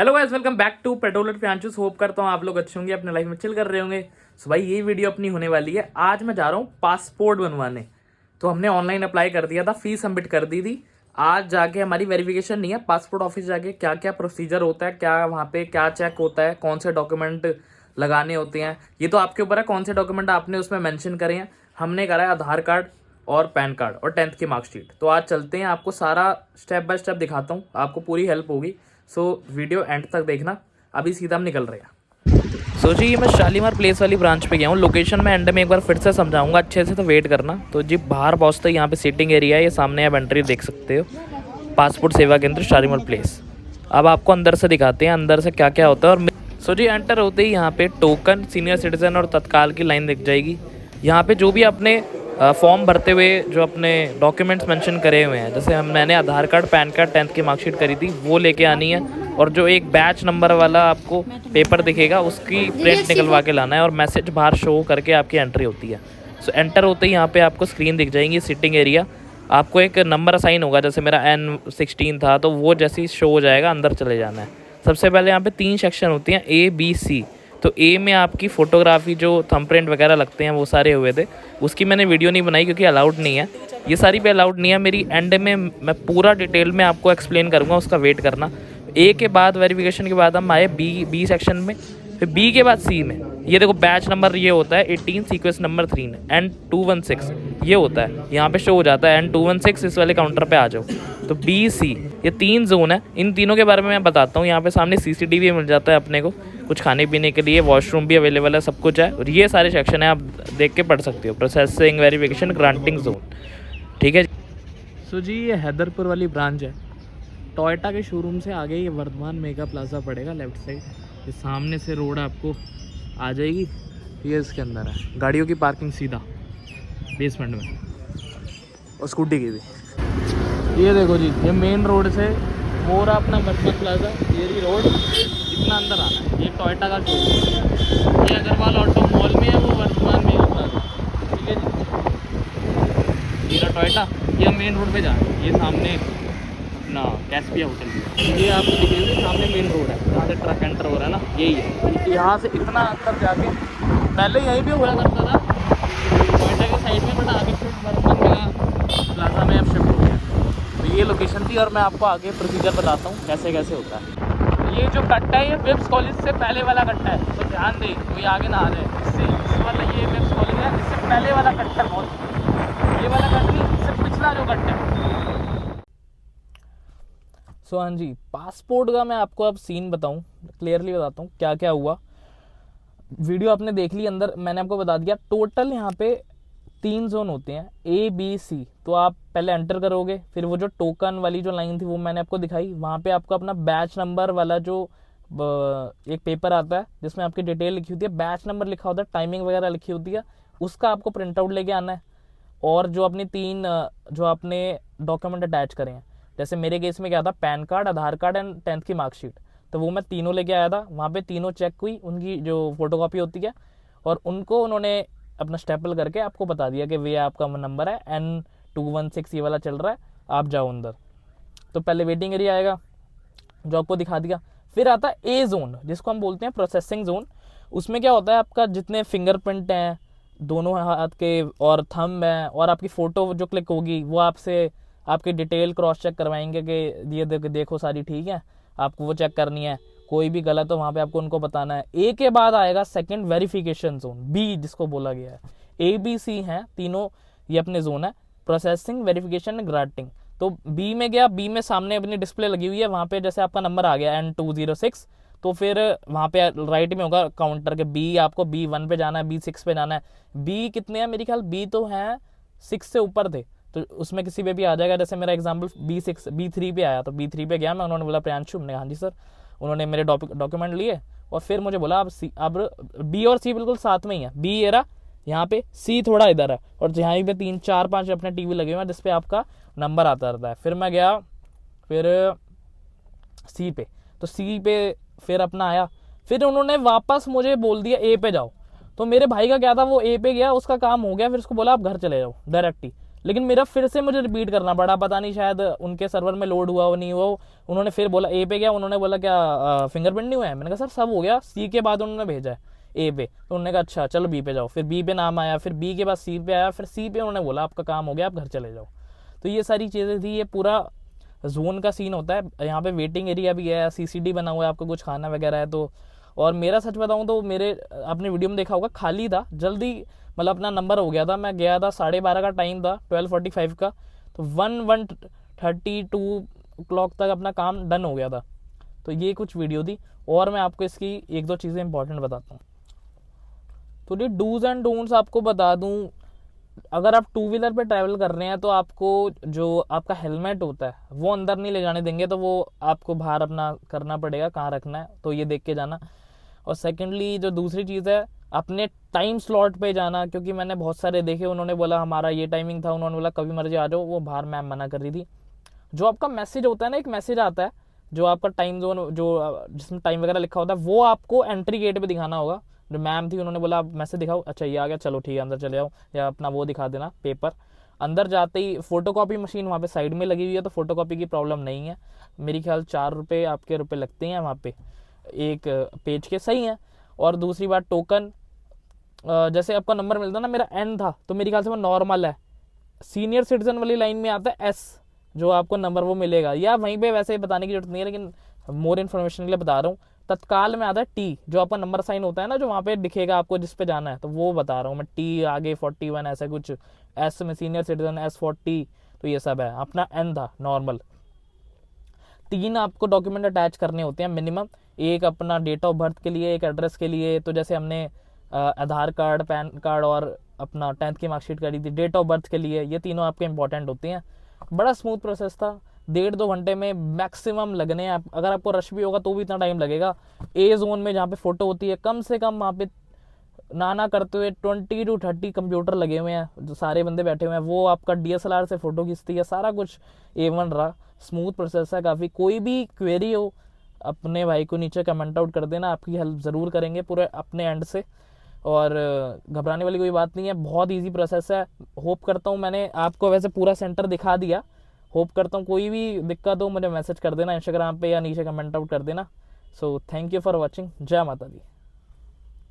Hello guys, welcome back to पेट्रोलर Priyanshu. Hope करता हूँ आप लोग अच्छे होंगे, अपने लाइफ में चिल कर रहे होंगे। सो भाई ये वीडियो अपनी होने वाली है। आज मैं जा रहा हूँ पासपोर्ट बनवाने। तो हमने ऑनलाइन अप्लाई कर दिया था, फीस सबमिट कर दी थी। आज जाके हमारी वेरिफिकेशन नहीं है, पासपोर्ट ऑफिस जाके क्या क्या प्रोसीजर होता है, क्या वहाँ पे क्या चेक होता है, कौन से डॉक्यूमेंट लगाने होते हैं, ये तो आपके ऊपर है कौन से डॉक्यूमेंट आपने उसमें मेंशन करे हैं। हमने करा है आधार कार्ड और पैन कार्ड और 10th की मार्कशीट। तो आज चलते हैं, आपको सारा स्टेप बाय स्टेप दिखाता हूँ, आपको पूरी हेल्प होगी। सो वीडियो एंड तक देखना। अभी सीधा हम निकल रहे हैं। सोचिए ये मैं शालीमार प्लेस वाली ब्रांच पे गया हूँ। लोकेशन मैं एंड में एक बार फिर से समझाऊंगा अच्छे से, तो वेट करना। तो जी बाहर पहुँचते ही यहाँ पे सीटिंग एरिया है, ये सामने आप एंट्री देख सकते हो, पासपोर्ट सेवा केंद्र शालीमार प्लेस। अब आपको अंदर से दिखाते हैं अंदर से क्या क्या होता है। और सो जी एंटर होते ही यहाँ पे टोकन, सीनियर सिटीजन और तत्काल की लाइन दिख जाएगी। यहाँ पे जो भी अपने फॉर्म भरते हुए जो अपने डॉक्यूमेंट्स मेंशन करे हुए हैं, जैसे मैंने आधार कार्ड, पैन कार्ड, 10th की मार्कशीट करी थी, वो लेके आनी है। और जो एक बैच नंबर वाला आपको पेपर दिखेगा, उसकी प्रिंट निकलवा के लाना है और मैसेज बाहर शो करके आपकी एंट्री होती है। सो एंटर होते ही यहाँ पे आपको स्क्रीन दिख जाएंगी, सिटिंग एरिया। आपको एक नंबर असाइन होगा, जैसे मेरा N16 था, तो वो जैसे ही शो हो जाएगा अंदर चले जाना है। सबसे पहले यहाँ पे 3 सेक्शन होती हैं, A, B, C। तो ए में आपकी फ़ोटोग्राफी, जो थंबप्रिंट वगैरह लगते हैं, वो सारे हुए थे। उसकी मैंने वीडियो नहीं बनाई क्योंकि अलाउड नहीं है, ये सारी पे अलाउड नहीं है। मेरी एंड में मैं पूरा डिटेल में आपको एक्सप्लेन करूँगा, उसका वेट करना। ए के बाद वेरिफिकेशन के बाद हम आए बी सेक्शन में, फिर बी के बाद सी में। ये देखो बैच नंबर ये होता है 18, सीक्वेंस नंबर 3 N216 ये होता है, यहाँ पे शो हो जाता है N216। इस वाले काउंटर पे आ जाओ। तो बी सी ये 3 जोन है, इन तीनों के बारे में मैं बताता हूँ। यहाँ पे सामने CCTV मिल जाता है अपने को, कुछ खाने पीने के लिए, वॉशरूम भी अवेलेबल है, सब कुछ है। और ये सारे सेक्शन है, आप देख के पढ़ सकते हो। प्रोसेसिंग, वेरिफिकेशन, ग्रांटिंग जोन, ठीक है। सो जी ये हैदरपुर वाली ब्रांच है। टोयोटा के शोरूम से आगे ये वर्धमान मेगा प्लाजा पड़ेगा लेफ्ट साइड। ये सामने से रोड आपको आ जाएगी, ये इसके अंदर है। गाड़ियों की पार्किंग सीधा बेसमेंट में, और स्कूटी की भी। ये देखो जी, ये मेन रोड से वो रहा अपना वर्धमान प्लाजा, ये रोड, इतना अंदर आना है। ये टोयोटा का शोरूम, ये अग्रवाल ऑटो मॉल में है, वो वर्धमान मेगा प्लाजा, ठीक है जी। ये रहा टोयोटा, ये मेन रोड पे जा रहे हैं। ये सामने अपना कैस्पिया होटल, ये आपको दिखेंगे सामने मेन रोड है, जहाँ से ट्रक एंटर हो रहा है ना, यही है। यहाँ से इतना अंदर जाके, पहले यहीं पे हुआ करता था टोयोटा के साइड में, बट आगे शिफ्ट वर्धमान मेगा प्लाजा में अब शिफ्ट हो गया। तो ये लोकेशन थी, और मैं आपको आगे प्रोसीजर बताता हूँ कैसे कैसे होता है। ये जो कट्टा है, ये विप्स कॉलेज से पहले वाला कट्टा है, तो ध्यान दे कोई आगे ना आ जाए। इससे वाला ये विप्स कॉलेज है, इससे पहले वाला कट्टा बहुत, ये वाला कट्टा नहीं, इससे पिछला जो कट्टा है। सो हाँ जी, पासपोर्ट का मैं आपको अब सीन बताऊँ, क्लियरली बताता हूँ क्या क्या हुआ। वीडियो आपने देख ली, अंदर मैंने आपको बता दिया। टोटल यहाँ पे 3 जोन होते हैं, A, B, C। तो आप पहले एंटर करोगे, फिर वो जो टोकन वाली जो लाइन थी वो मैंने आपको दिखाई, वहाँ पे आपको अपना बैच नंबर वाला जो एक पेपर आता है जिसमें आपकी डिटेल लिखी होती है, बैच नंबर लिखा होता है, टाइमिंग वगैरह लिखी होती है, उसका आपको प्रिंट आउट लेके आना है। और जो अपने 3 जो आपने डॉक्यूमेंट अटैच करें हैं, जैसे मेरे केस में क्या था, pan card, Aadhaar card and 10th की मार्कशीट, तो वो मैं तीनों लेके आया था। वहाँ पे तीनों चेक हुई, उनकी जो फोटोकॉपी होती है, और उनको उन्होंने अपना स्टेपल करके आपको बता दिया कि वे आपका नंबर है N216, ये वाला चल रहा है, आप जाओ अंदर। तो पहले वेटिंग एरिया आएगा जो आपको दिखा दिया। फिर आता है ए जोन, जिसको हम बोलते हैं प्रोसेसिंग जोन। उसमें क्या होता है, आपका जितने फिंगरप्रिंट हैं दोनों हाथ के और थंब हैं, और आपकी फ़ोटो जो क्लिक होगी, वो आपसे आपकी डिटेल क्रॉस चेक करवाएंगे कि ये देखो सारी ठीक है, आपको वो चेक करनी है। कोई भी गलत हो वहाँ पे आपको उनको बताना है। ए के बाद आएगा सेकंड वेरिफिकेशन जोन, बी जिसको बोला गया है। ABC हैं तीनों, ये अपने जोन है, प्रोसेसिंग, वेरिफिकेशन, ग्रांटिंग। तो बी में गया, बी में सामने अपनी डिस्प्ले लगी हुई है, वहाँ पे जैसे आपका नंबर आ गया N206, तो फिर वहाँ पे राइट में होगा काउंटर के बी, आपको B1 पे जाना है, B6 पे जाना है। बी कितने हैं, मेरे ख्याल बी तो हैं 6 से ऊपर थे, तो उसमें किसी पे भी आ जाएगा। जैसे मेरा एग्जांपल B3 पे आया, तो B3 पे गया मैं, उन्होंने बोला प्रियांशु, हमने हाँ जी सर। उन्होंने मेरे डॉक्यूमेंट लिए और फिर मुझे बोला अब बी और सी बिल्कुल साथ में ही है, बी ये रहा यहाँ पे, सी थोड़ा इधर है, और यहाँ पे 3, 4, 5 अपने टीवी लगे हुए हैं जिसपे आपका नंबर आता रहता है। फिर मैं गया फिर सी पे, तो सी पे फिर अपना आया, फिर उन्होंने वापस मुझे बोल दिया ए पे जाओ। तो मेरे भाई का क्या था, वो ए पे गया, उसका काम हो गया, फिर उसको बोला आप घर चले जाओ डायरेक्ट ही। लेकिन मेरा फिर से मुझे रिपीट करना पड़ा, पता नहीं शायद उनके सर्वर में लोड हुआ हो नहीं हुआ हो। उन्होंने फिर बोला ए पे गया, उन्होंने बोला क्या फिंगरप्रिंट नहीं हुआ है? मैंने कहा सर सब हो गया, सी के बाद उन्होंने भेजा है ए पे। तो उन्होंने कहा अच्छा चलो बी पे जाओ, फिर बी पे नाम आया, फिर बी के बाद सी पे आया, फिर सी पे उन्होंने बोला आपका काम हो गया, आप घर चले जाओ। तो ये सारी चीज़ें थी। ये पूरा जोन का सीन होता है, यहाँ पे वेटिंग एरिया भी है, सीसीडी बना हुआ है, आपको कुछ खाना वगैरह है तो। और मेरा सच बताऊँ तो मेरे, आपने वीडियो में देखा होगा, खाली था जल्दी, मतलब अपना नंबर हो गया था। मैं गया था 12:30 का टाइम था, 12:45 का, तो 1:32 तक अपना काम डन हो गया था। तो ये कुछ वीडियो थी। और मैं आपको इसकी एक दो चीज़ें इंपॉर्टेंट बताता हूँ। तो ये डूज एंड डोंट्स आपको बता दूँ। अगर आप टू व्हीलर पे ट्रैवल कर रहे हैं तो आपको जो आपका हेलमेट होता है वो अंदर नहीं ले जाने देंगे, तो वो आपको बाहर अपना करना पड़ेगा कहाँ रखना है, तो ये देख के जाना। और सेकेंडली जो दूसरी चीज़ है, अपने टाइम स्लॉट पे जाना, क्योंकि मैंने बहुत सारे देखे, उन्होंने बोला हमारा ये टाइमिंग था, उन्होंने बोला कभी मर्जी आ जाओ, वो बाहर मैम मना कर रही थी। जो आपका मैसेज होता है ना, एक मैसेज आता है जो आपका टाइम जोन, जो जिसमें टाइम वगैरह लिखा होता है, वो आपको एंट्री गेट पे दिखाना होगा। जो मैम थी उन्होंने बोला आप मैसेज दिखाओ, अच्छा ये आ गया, चलो ठीक है अंदर चले जाओ, या अपना वो दिखा देना पेपर। अंदर जाते ही फोटोकॉपी मशीन वहाँ पे साइड में लगी हुई है, तो फोटोकॉपी की प्रॉब्लम नहीं है। मेरी ख्याल 4 रुपये आपके रुपये लगते हैं वहाँ पे एक पेज के, सही है। और दूसरी बात टोकन, जैसे आपका नंबर मिलता है ना, मेरा एन था तो मेरी ख्याल से वो नॉर्मल है। सीनियर सिटीजन वाली लाइन में आता है एस, जो आपको नंबर वो मिलेगा, या वहीं पे वैसे बताने की जरूरत नहीं है, लेकिन मोर इन्फॉर्मेशन के लिए बता रहा हूँ। तत्काल में आता है टी, जो आपका नंबर साइन होता है ना, जो वहाँ पे दिखेगा आपको जिस पे जाना है, तो वो बता रहा हूँ मैं। टी आगे 41 ऐसा कुछ, एस में सीनियर सिटीजन, S40, तो ये सब है। अपना एन था नॉर्मल। 3 आपको डॉक्यूमेंट अटैच करने होते हैं मिनिमम, एक अपना डेट ऑफ बर्थ के लिए, एक एड्रेस के लिए। तो जैसे हमने आधार कार्ड, पैन कार्ड और अपना 10th की मार्कशीट करी थी, डेट ऑफ बर्थ के लिए, ये तीनों आपके इंपॉर्टेंट होते हैं। बड़ा स्मूथ प्रोसेस था, 1.5-2 घंटे में मैक्सिमम लगने हैं। अगर आपको रश भी होगा तो भी इतना टाइम लगेगा। ए जोन में जहाँ पे फोटो होती है, कम से कम वहाँ पे नाना करते हुए 20 to 30 कंप्यूटर लगे हुए हैं, जो सारे बंदे बैठे हुए हैं, वो आपका DSLR से फ़ोटो खींचती है, सारा कुछ A1 रहा। स्मूथ प्रोसेस है काफ़ी। कोई भी क्वेरी हो अपने भाई को नीचे कमेंट आउट कर देना, आपकी हेल्प ज़रूर करेंगे पूरे अपने एंड से। और घबराने वाली कोई बात नहीं है, बहुत इजी प्रोसेस है। होप करता हूँ मैंने आपको वैसे पूरा सेंटर दिखा दिया। होप करता हूँ कोई भी दिक्कत हो मुझे मैसेज कर देना इंस्टाग्राम पे, या नीचे कमेंट आउट कर देना। So thank you for watching. जय माता दी।